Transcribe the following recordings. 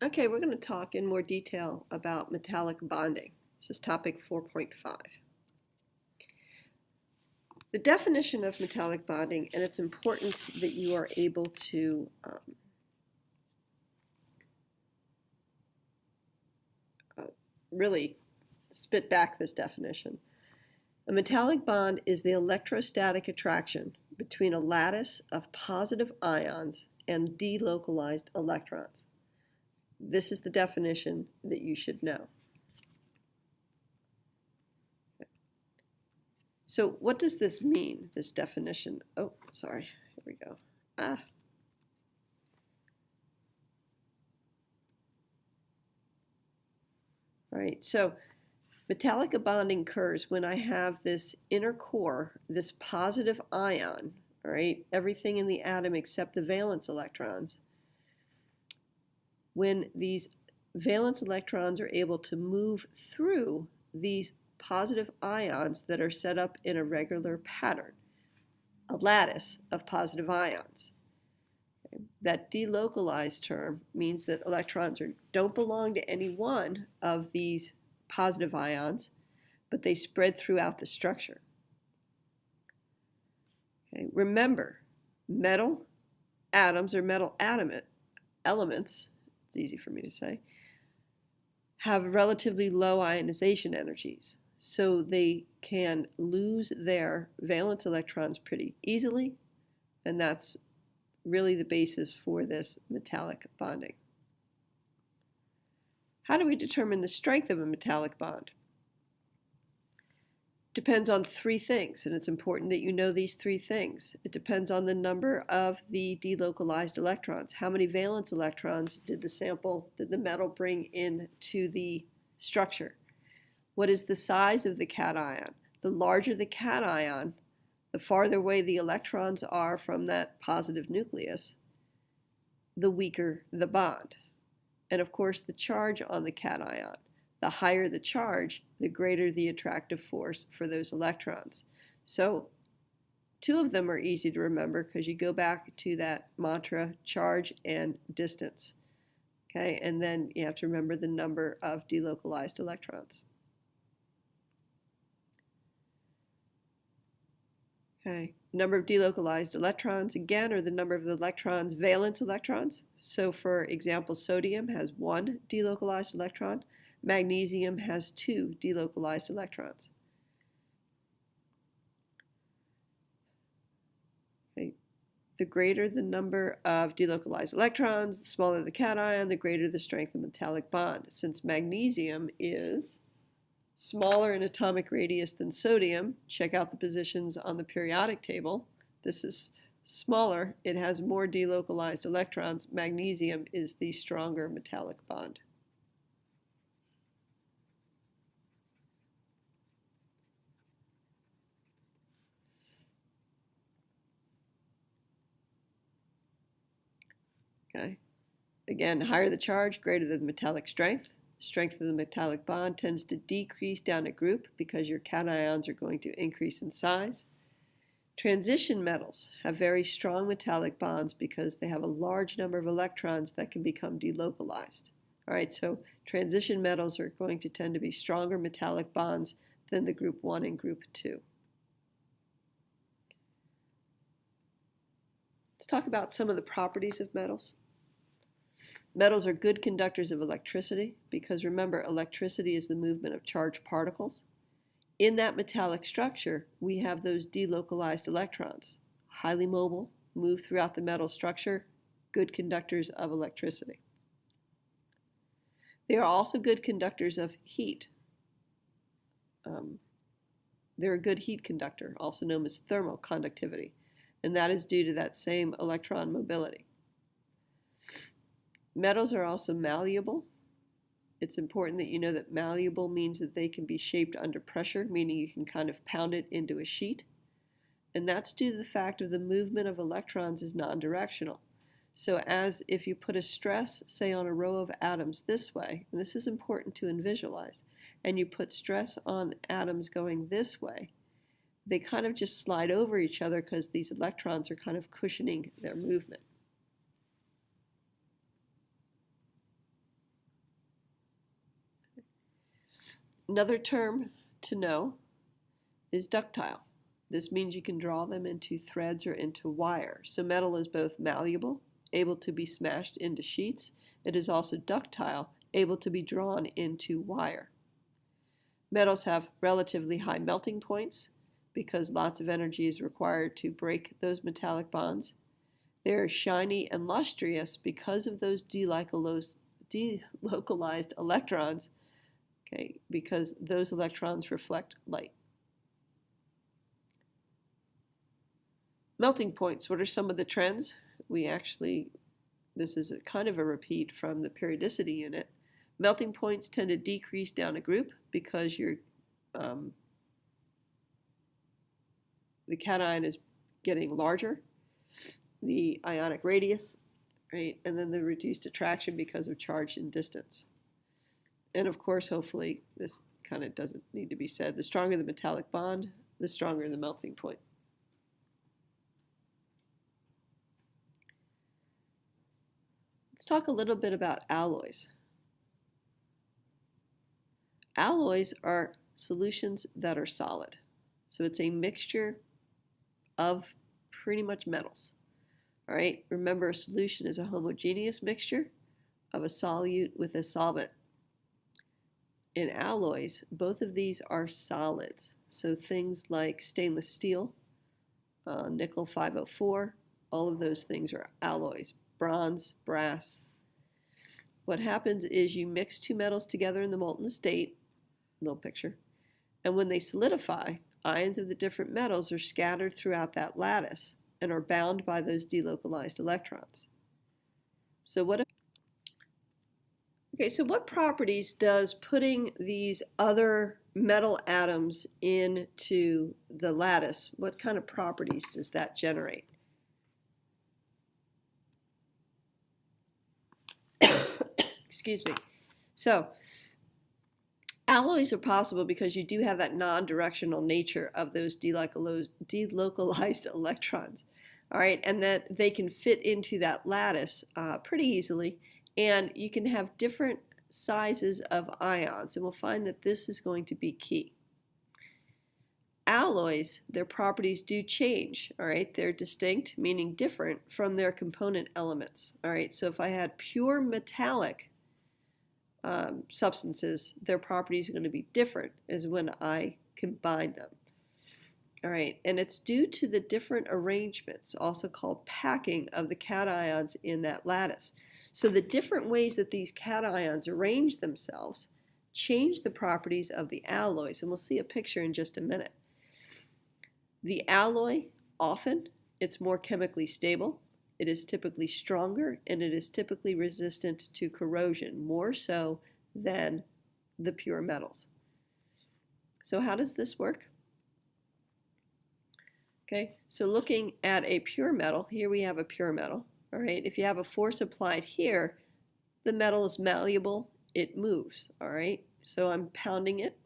Okay, we're going to talk in more detail about metallic bonding. This is topic 4.5. The definition of metallic bonding, and it's important that you are able to really spit back this definition. A metallic bond is the electrostatic attraction between a lattice of positive ions and delocalized electrons. This is the definition that you should know. So what does this mean, this definition? Oh, sorry, here we go. All right, so metallic bonding occurs when I have this inner core, this positive ion, all right, everything in the atom except the valence electrons. When these valence electrons are able to move through these positive ions that are set up in a regular pattern, a lattice of positive ions. Okay. That delocalized term means that electrons don't belong to any one of these positive ions, but they spread throughout the structure. Okay. Remember, metal atoms or metal elements, it's easy for me to say, have relatively low ionization energies. So they can lose their valence electrons pretty easily, and that's really the basis for this metallic bonding. How do we determine the strength of a metallic bond? Depends on three things, and it's important that you know these three things. It depends on the number of the delocalized electrons. How many valence electrons did the metal bring into the structure? What is the size of the cation? The larger the cation, the farther away the electrons are from that positive nucleus, the weaker the bond. And of course, the charge on the cation. The higher the charge, the greater the attractive force for those electrons. So two of them are easy to remember because you go back to that mantra, charge and distance. Okay, and then you have to remember the number of delocalized electrons. Okay, number of delocalized electrons, again, are the number of the electrons, valence electrons. So for example, sodium has one delocalized electron. Magnesium has two delocalized electrons. Okay. The greater the number of delocalized electrons, the smaller the cation, the greater the strength of the metallic bond. Since magnesium is smaller in atomic radius than sodium, check out the positions on the periodic table. This is smaller, it has more delocalized electrons. Magnesium is the stronger metallic bond. Okay. Again, higher the charge, greater the metallic strength. Strength of the metallic bond tends to decrease down a group because your cations are going to increase in size. Transition metals have very strong metallic bonds because they have a large number of electrons that can become delocalized. All right, so transition metals are going to tend to be stronger metallic bonds than the group 1 and group 2. Let's talk about some of the properties of metals. Metals are good conductors of electricity because remember, electricity is the movement of charged particles. In that metallic structure, we have those delocalized electrons, highly mobile, move throughout the metal structure, good conductors of electricity. They are also good conductors of heat. They're a good heat conductor, also known as thermal conductivity, and that is due to that same electron mobility. Metals are also malleable. It's important that you know that malleable means that they can be shaped under pressure, meaning you can kind of pound it into a sheet. And that's due to the fact of the movement of electrons is non-directional. So as if you put a stress, say on a row of atoms this way, and this is important to visualize, and you put stress on atoms going this way, they kind of just slide over each other because these electrons are kind of cushioning their movement. Another term to know is ductile. This means you can draw them into threads or into wire. So metal is both malleable, able to be smashed into sheets. It is also ductile, able to be drawn into wire. Metals have relatively high melting points because lots of energy is required to break those metallic bonds. They're shiny and lustrous because of those delocalized electrons, okay, because those electrons reflect light. Melting points, what are some of the trends? This is kind of a repeat from the periodicity unit. Melting points tend to decrease down a group because the cation is getting larger, the ionic radius, right, and then the reduced attraction because of charge and distance. And of course, hopefully, this kind of doesn't need to be said. The stronger the metallic bond, the stronger the melting point. Let's talk a little bit about alloys. Alloys are solutions that are solid. So it's a mixture of pretty much metals. All right, remember a solution is a homogeneous mixture of a solute with a solvent. In alloys, both of these are solids. So things like stainless steel, nickel 504, all of those things are alloys. Bronze, brass. What happens is you mix two metals together in the molten state, little picture, and when they solidify, ions of the different metals are scattered throughout that lattice and are bound by those delocalized electrons. So what properties does putting these other metal atoms into the lattice, what kind of properties does that generate? Excuse me. So alloys are possible because you do have that non-directional nature of those delocalized electrons, all right, and that they can fit into that lattice pretty easily, and you can have different sizes of ions, and we'll find that this is going to be key. Alloys, their properties do change, all right, they're distinct, meaning different from their component elements, all right, so if I had pure metallic substances, their properties are going to be different as when I combine them. All right, and it's due to the different arrangements, also called packing, of the cations in that lattice. So the different ways that these cations arrange themselves change the properties of the alloys, and we'll see a picture in just a minute. The alloy, often, it's more chemically stable. It is typically stronger, and it is typically resistant to corrosion, more so than the pure metals. So how does this work? Okay, so looking at a pure metal, here we have a pure metal. All right, if you have a force applied here, the metal is malleable, it moves. All right, so I'm pounding it,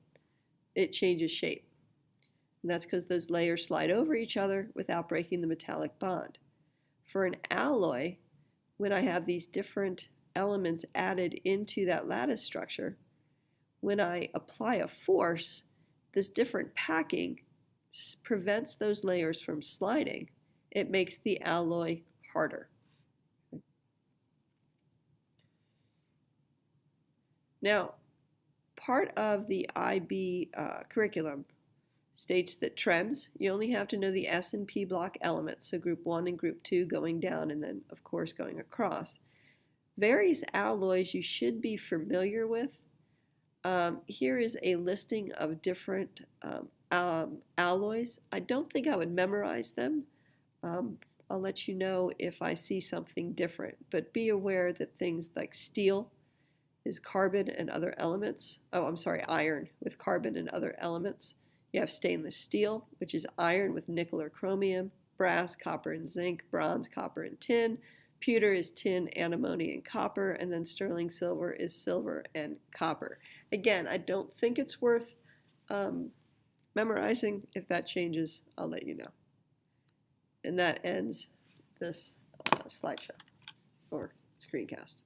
it changes shape. And that's because those layers slide over each other without breaking the metallic bond. For an alloy, when I have these different elements added into that lattice structure, when I apply a force, this different packing prevents those layers from sliding. It makes the alloy harder. Now, part of the IB curriculum states that trends, you only have to know the S and P block elements, so group 1 and group 2 going down and then, of course, going across. Various alloys you should be familiar with. Here is a listing of different alloys. I don't think I would memorize them. I'll let you know if I see something different, but be aware that things like steel is carbon and other elements. Oh, I'm sorry, iron with carbon and other elements. You have stainless steel, which is iron with nickel or chromium, brass, copper, and zinc, bronze, copper, and tin. Pewter is tin, antimony, and copper, and then sterling silver is silver and copper. Again, I don't think it's worth memorizing. If that changes, I'll let you know. And that ends this slideshow or screencast.